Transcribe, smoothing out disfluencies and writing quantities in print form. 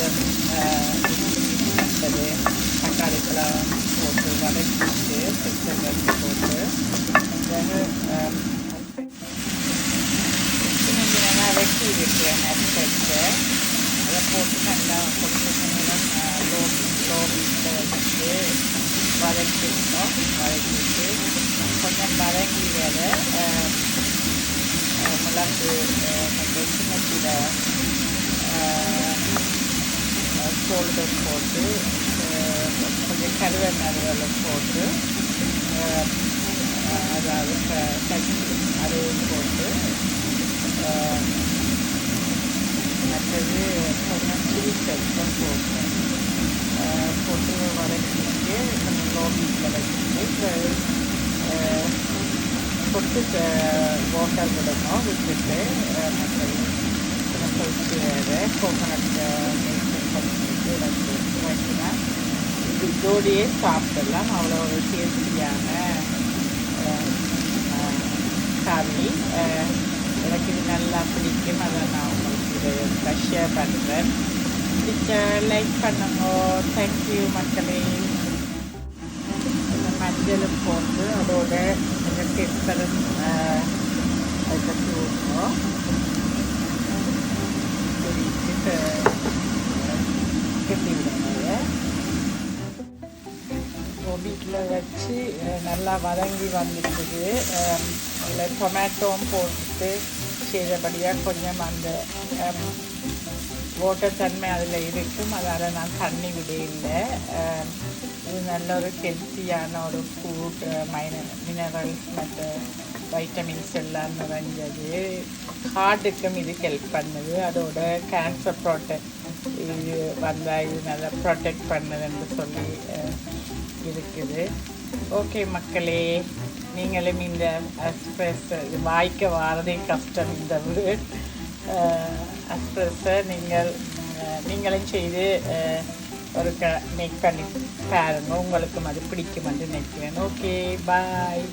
கொஞ்சம் நட்டது தக்காளி பழம் போட்டு வதக்கிட்டு பெப்பர் வச்சு போட்டு சின்ன சின்னதாக வெட்டி விட்டுறேன் நட்ஸ் அதை போட்டு நல்லா கொஞ்சம் நேரம் லோ வீட்டில் வச்சு வதக்கிட்டோம். வதக்கிட்டு கொஞ்சம் வதங்கி வேறு மிளகு கொஞ்சம் சின்ன சின்ன சோல்டர் போட்டு கொஞ்சம் கருவேப்பிலை போட்டு அதாவது அதையும் போட்டு மற்றது கொஞ்சம் சில்லி பெப்பர் போட்டு வதக்கிட்டு கொஞ்சம் லோ ஹீட்டில் வச்சுட்டு கொட்டு வாட்டர் விடணும். விட்டுட்டு மற்றது கொஞ்சம் கொதிச்சு வேறு கோகோனட் மில்க் பண்ணிட்டு வச்சுனா இது இதோடையே சாப்பிடலாம். அவ்வளோ ஒரு டேஸ்டியான கறி. எனக்கு இது நல்லா பிடிக்கும். அதை நான் உங்களுக்கு இது ஷேர் பண்ணுறேன். பிடிச்ச லைக் பண்ணுங்க. தேங்க்யூ மக்களே. மஞ்சளும் போட்டு அதோட கொஞ்சம் பெப்பரும் அதை தூக்கணும். கட்டி விடுங்க. வீட்டில் வச்சு நல்லா வதங்கி வந்துட்டுது. அதில் டொமேட்டோவும் போட்டு செய்தபடியாக கொஞ்சம் அந்த ஓட்டத்தன்மை அதில் இருக்கும். அதால் நான் தண்ணி விடையில்லை. இது நல்ல ஒரு ஹெல்த்தியான ஒரு ஃப்ரூட். மினரல்ஸ் மற்ற வைட்டமின்ஸ் எல்லாம் நிறைஞ்சது. ஹார்ட்டுக்கும் இது ஹெல்ப் பண்ணுது. அதோட கேன்சர் இது வந்தால் இது நல்லா ப்ரொடெக்ட் பண்ணுதுன்னு சொல்லி இருக்குது. ஓகே மக்களே, நீங்களும் இந்த எக்ஸ்பிரஸ் வாய்க்க வாரதே கஷ்டம். இந்த வேர்ட் எக்ஸ்பிரஸை நீங்களும் செய்து ஒரு மேக் பண்ணி பாருங்க. உங்களுக்கும் அது பிடிக்கும் என்று நினைக்கிறேன். ஓகே, பாய்.